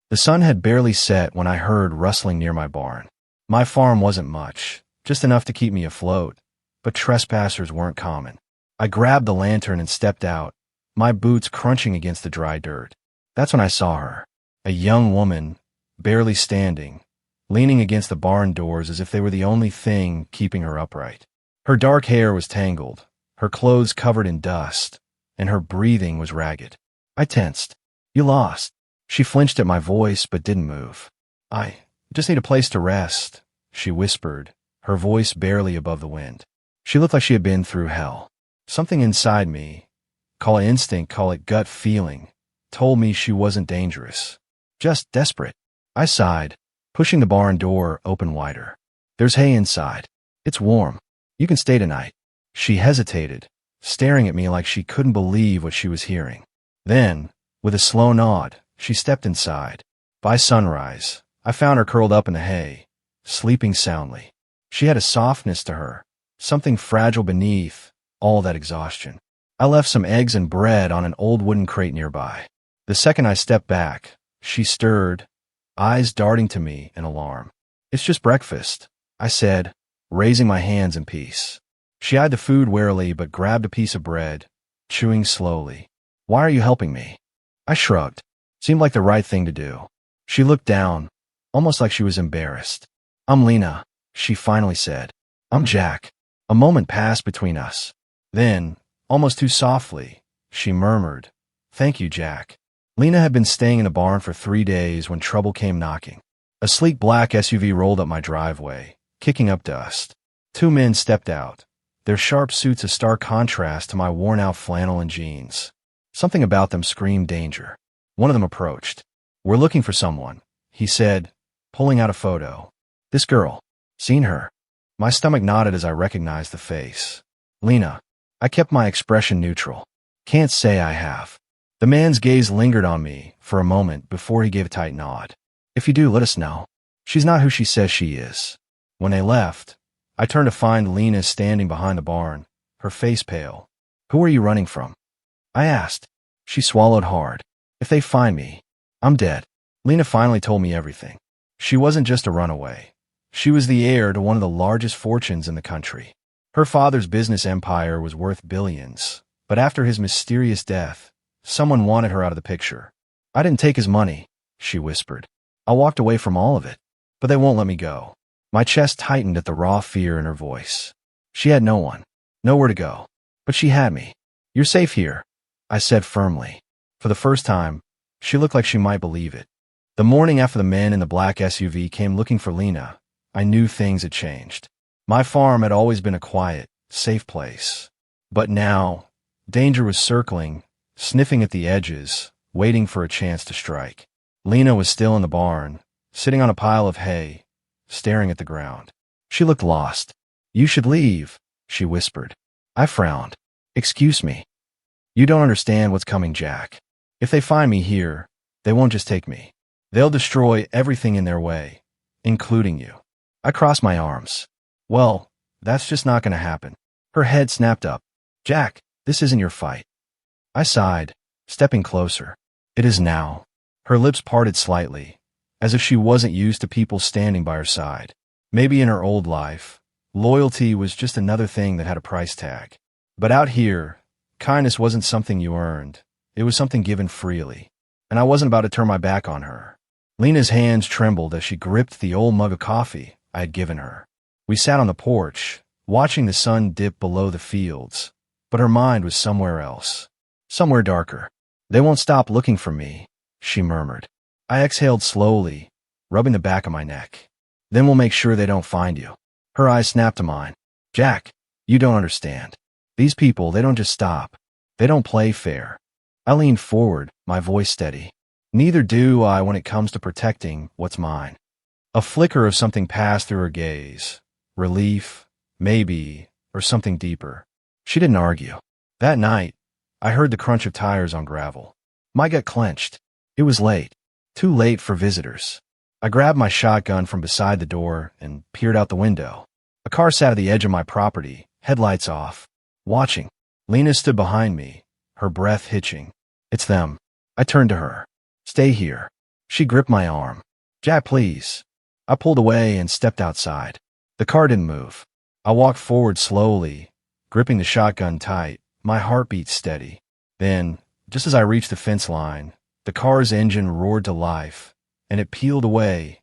The sun had barely set when I heard rustling near my barn. My farm wasn't much, just enough to keep me afloat, but trespassers weren't common. I grabbed the lantern and stepped out, my boots crunching against the dry dirt. That's when I saw her, a young woman, barely standing, leaning against the barn doors as if they were the only thing keeping her upright. Her dark hair was tangled, her clothes covered in dust, and her breathing was ragged. I tensed. "You lost." She flinched at my voice but didn't move. "I just need a place to rest," she whispered, her voice barely above the wind. She looked like she had been through hell. Something inside me, call it instinct, call it gut feeling, told me she wasn't dangerous, just desperate. I sighed, pushing the barn door open wider. "There's hay inside. It's warm. You can stay tonight." She hesitated, staring at me like she couldn't believe what she was hearing. Then, with a slow nod, she stepped inside. By sunrise, I found her curled up in the hay, sleeping soundly. She had a softness to her, something fragile beneath all that exhaustion. I left some eggs and bread on an old wooden crate nearby. The second I stepped back, she stirred, eyes darting to me in alarm. "It's just breakfast," I said, raising my hands in peace. She eyed the food warily but grabbed a piece of bread, chewing slowly. "Why are you helping me?" I shrugged. Seemed like the right thing to do. She looked down, almost like she was embarrassed. "I'm Lena," she finally said. "I'm Jack." A moment passed between us. Then, almost too softly, she murmured, "Thank you, Jack." Lena had been staying in the barn for 3 days when trouble came knocking. A sleek black SUV rolled up my driveway, kicking up dust. 2 men stepped out, their sharp suits a stark contrast to my worn-out flannel and jeans. Something about them screamed danger. One of them approached. "We're looking for someone," he said, pulling out a photo. "This girl. Seen her?" My stomach nodded as I recognized the face. "Lena." I kept my expression neutral. "Can't say I have." The man's gaze lingered on me for a moment before he gave a tight nod. "If you do, let us know. She's not who she says she is." When they left, I turned to find Lena standing behind the barn, her face pale. "Who are you running from?" I asked. She swallowed hard. "If they find me, I'm dead." Lena finally told me everything. She wasn't just a runaway. She was the heir to one of the largest fortunes in the country. Her father's business empire was worth billions, but after his mysterious death, someone wanted her out of the picture. "I didn't take his money," she whispered. "I walked away from all of it, but they won't let me go." My chest tightened at the raw fear in her voice. She had no one, nowhere to go, but she had me. "You're safe here," I said firmly. For the first time, she looked like she might believe it. The morning after the men in the black SUV came looking for Lena, I knew things had changed. My farm had always been a quiet, safe place. But now, danger was circling, sniffing at the edges, waiting for a chance to strike. Lena was still in the barn, sitting on a pile of hay, staring at the ground. She looked lost. "You should leave," she whispered. I frowned. "Excuse me." "You don't understand what's coming, Jack. If they find me here, they won't just take me. They'll destroy everything in their way, including you." I crossed my arms. "Well, that's just not going to happen." Her head snapped up. "Jack, this isn't your fight." I sighed, stepping closer. "It is now." Her lips parted slightly, as if she wasn't used to people standing by her side. Maybe in her old life, loyalty was just another thing that had a price tag. But out here, kindness wasn't something you earned. It was something given freely. And I wasn't about to turn my back on her. Lena's hands trembled as she gripped the old mug of coffee I had given her. We sat on the porch, watching the sun dip below the fields, but her mind was somewhere else. Somewhere darker. "They won't stop looking for me," she murmured. I exhaled slowly, rubbing the back of my neck. "Then we'll make sure they don't find you." Her eyes snapped to mine. "Jack, you don't understand. These people, they don't just stop. They don't play fair." I leaned forward, my voice steady. "Neither do I when it comes to protecting what's mine." A flicker of something passed through her gaze. Relief, maybe, or something deeper. She didn't argue. That night, I heard the crunch of tires on gravel. My gut clenched. It was late. Too late for visitors. I grabbed my shotgun from beside the door and peered out the window. A car sat at the edge of my property, headlights off, watching. Lena stood behind me, her breath hitching. "It's them." I turned to her. "Stay here." She gripped my arm. Jack, please. I pulled away and stepped outside. The car didn't move. I walked forward slowly, gripping the shotgun tight, my heartbeat steady. Then, just as I reached the fence line, the car's engine roared to life, and it peeled away,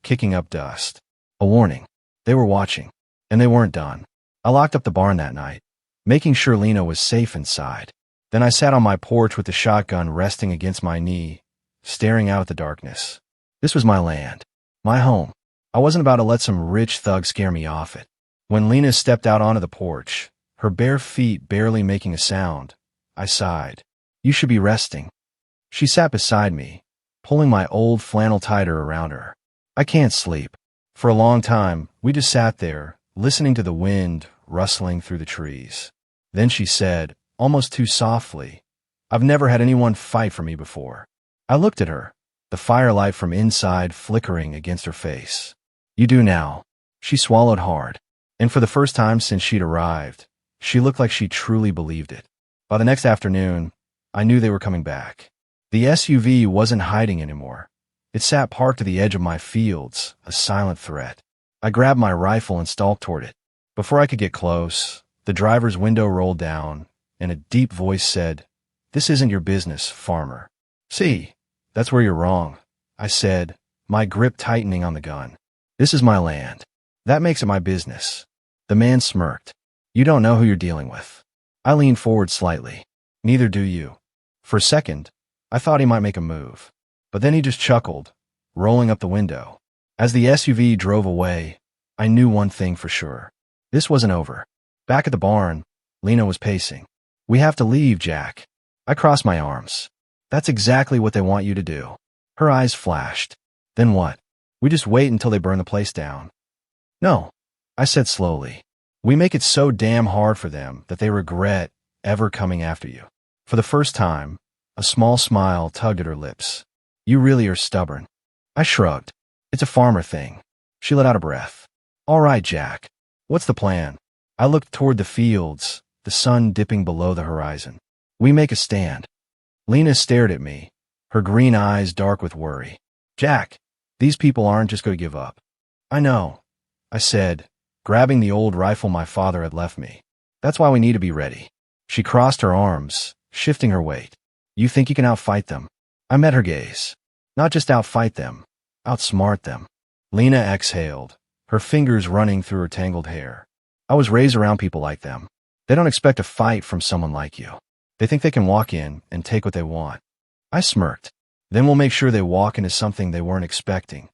kicking up dust. A warning. They were watching, and they weren't done. I locked up the barn that night, making sure Lena was safe inside. Then I sat on my porch with the shotgun resting against my knee, staring out at the darkness. This was my land, my home. I wasn't about to let some rich thug scare me off it. When Lena stepped out onto the porch, her bare feet barely making a sound, I sighed. You should be resting. She sat beside me, pulling my old flannel tighter around her. I can't sleep. For a long time, we just sat there, listening to the wind rustling through the trees. Then she said, almost too softly, I've never had anyone fight for me before. I looked at her, the firelight from inside flickering against her face. You do now. She swallowed hard, and for the first time since she'd arrived, she looked like she truly believed it. By the next afternoon, I knew they were coming back. The SUV wasn't hiding anymore. It sat parked at the edge of my fields, a silent threat. I grabbed my rifle and stalked toward it. Before I could get close, the driver's window rolled down, and a deep voice said, This isn't your business, farmer. See, that's where you're wrong, I said, my grip tightening on the gun. This is my land. That makes it my business. The man smirked. You don't know who you're dealing with. I leaned forward slightly. Neither do you. For a second, I thought he might make a move. But then he just chuckled, rolling up the window. As the SUV drove away, I knew one thing for sure. This wasn't over. Back at the barn, Lena was pacing. We have to leave, Jack. I crossed my arms. That's exactly what they want you to do. Her eyes flashed. Then what? We just wait until they burn the place down. No, I said slowly. We make it so damn hard for them that they regret ever coming after you. For the first time, a small smile tugged at her lips. You really are stubborn. I shrugged. It's a farmer thing. She let out a breath. All right, Jack. What's the plan? I looked toward the fields, the sun dipping below the horizon. We make a stand. Lena stared at me, her green eyes dark with worry. Jack, these people aren't just going to give up. I know, I said, grabbing the old rifle my father had left me. That's why we need to be ready. She crossed her arms, shifting her weight. You think you can outfight them? I met her gaze. Not just outfight them, outsmart them. Lena exhaled, her fingers running through her tangled hair. I was raised around people like them. They don't expect a fight from someone like you. They think they can walk in and take what they want. I smirked. Then we'll make sure they walk into something they weren't expecting.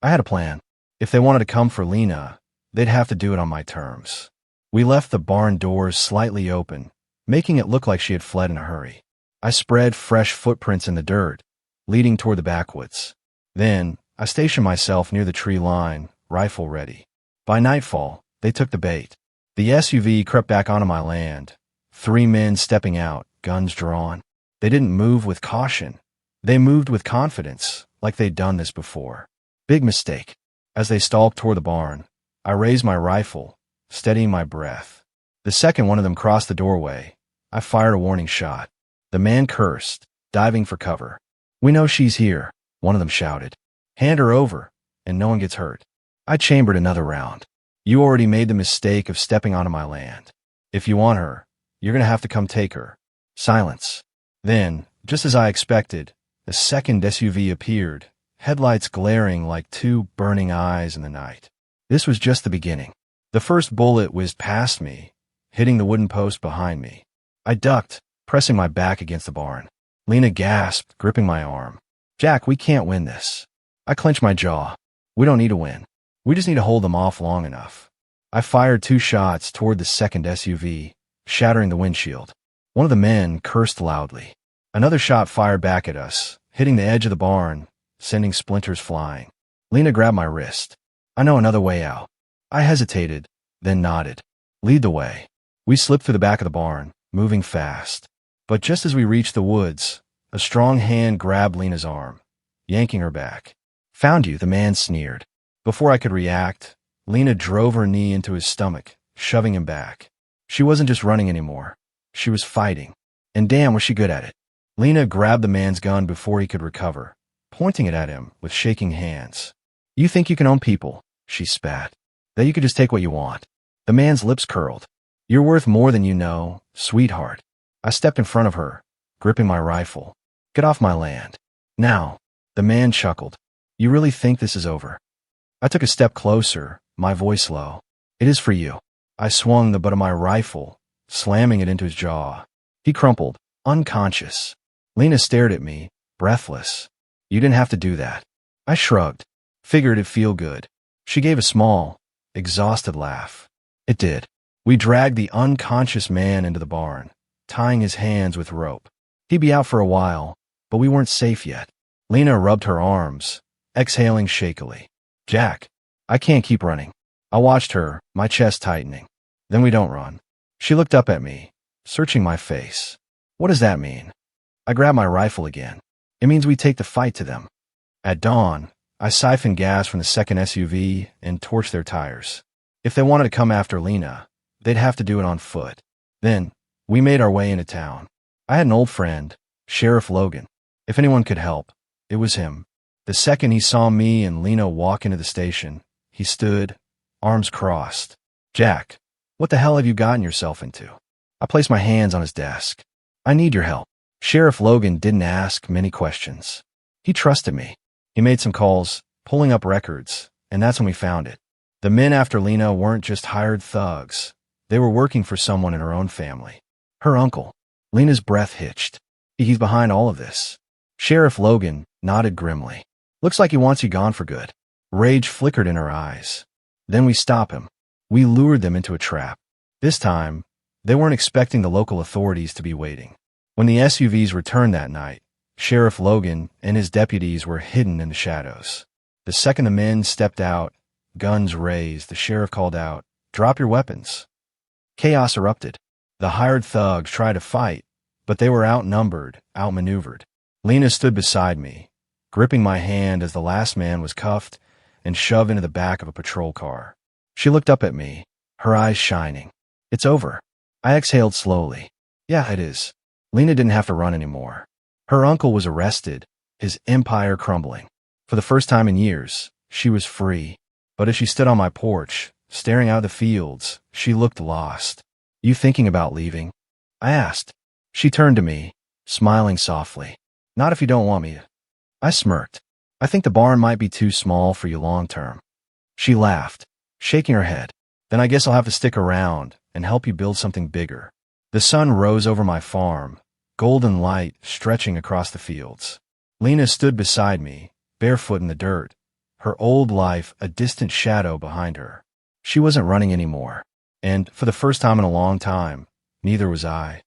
I had a plan. If they wanted to come for Lena, they'd have to do it on my terms. We left the barn doors slightly open, making it look like she had fled in a hurry. I spread fresh footprints in the dirt, leading toward the backwoods. Then, I stationed myself near the tree line, rifle ready. By nightfall, they took the bait. The SUV crept back onto my land, 3 men stepping out, guns drawn. They didn't move with caution. They moved with confidence, like they'd done this before. Big mistake. As they stalked toward the barn, I raised my rifle, steadying my breath. The second one of them crossed the doorway, I fired a warning shot. The man cursed, diving for cover. We know she's here, one of them shouted. Hand her over, and no one gets hurt. I chambered another round. You already made the mistake of stepping onto my land. If you want her, you're going to have to come take her. Silence. Then, just as I expected, the second SUV appeared, headlights glaring like 2 burning eyes in the night. This was just the beginning. The first bullet whizzed past me, hitting the wooden post behind me. I ducked, pressing my back against the barn. Lena gasped, gripping my arm. Jack, we can't win this. I clenched my jaw. We don't need to win. We just need to hold them off long enough. I fired 2 shots toward the second SUV, shattering the windshield. One of the men cursed loudly. Another shot fired back at us, hitting the edge of the barn, sending splinters flying. Lena grabbed my wrist. I know another way out. I hesitated, then nodded. Lead the way. We slipped through the back of the barn, moving fast. But just as we reached the woods, a strong hand grabbed Lena's arm, yanking her back. Found you, the man sneered. Before I could react, Lena drove her knee into his stomach, shoving him back. She wasn't just running anymore. She was fighting. And damn, was she good at it. Lena grabbed the man's gun before he could recover, pointing it at him with shaking hands. You think you can own people, she spat. That you could just take what you want. The man's lips curled. You're worth more than you know, sweetheart. I stepped in front of her, gripping my rifle. Get off my land. Now. The man chuckled. You really think this is over? I took a step closer, my voice low. It is for you. I swung the butt of my rifle, slamming it into his jaw. He crumpled, unconscious. Lena stared at me, breathless. You didn't have to do that. I shrugged. Figured it'd feel good. She gave a small, exhausted laugh. It did. We dragged the unconscious man into the barn, tying his hands with rope. He'd be out for a while, but we weren't safe yet. Lena rubbed her arms, exhaling shakily. Jack, I can't keep running. I watched her, my chest tightening. Then we don't run. She looked up at me, searching my face. What does that mean? I grabbed my rifle again. It means we take the fight to them. At dawn, I siphoned gas from the second SUV and torched their tires. If they wanted to come after Lena, they'd have to do it on foot. Then, we made our way into town. I had an old friend, Sheriff Logan. If anyone could help, it was him. The second he saw me and Lena walk into the station, he stood, arms crossed. Jack, what the hell have you gotten yourself into? I placed my hands on his desk. I need your help. Sheriff Logan didn't ask many questions. He trusted me. He made some calls, pulling up records, and that's when we found it. The men after Lena weren't just hired thugs. They were working for someone in her own family. Her uncle. Lena's breath hitched. He's behind all of this. Sheriff Logan nodded grimly. Looks like he wants you gone for good. Rage flickered in her eyes. Then we stop him. We lured them into a trap. This time, they weren't expecting the local authorities to be waiting. When the SUVs returned that night, Sheriff Logan and his deputies were hidden in the shadows. The second the men stepped out, guns raised, the sheriff called out, "Drop your weapons." Chaos erupted. The hired thugs tried to fight, but they were outnumbered, outmaneuvered. Lena stood beside me, gripping my hand as the last man was cuffed and shoved into the back of a patrol car. She looked up at me, her eyes shining. It's over. I exhaled slowly. Yeah, it is. Lena didn't have to run anymore. Her uncle was arrested, his empire crumbling. For the first time in years, she was free. But as she stood on my porch, staring out the fields, she looked lost. You thinking about leaving? I asked. She turned to me, smiling softly. Not if you don't want me to. I smirked. I think the barn might be too small for you long term. She laughed, shaking her head. Then I guess I'll have to stick around and help you build something bigger. The sun rose over my farm, golden light stretching across the fields. Lena stood beside me, barefoot in the dirt, her old life a distant shadow behind her. She wasn't running anymore, and for the first time in a long time, neither was I.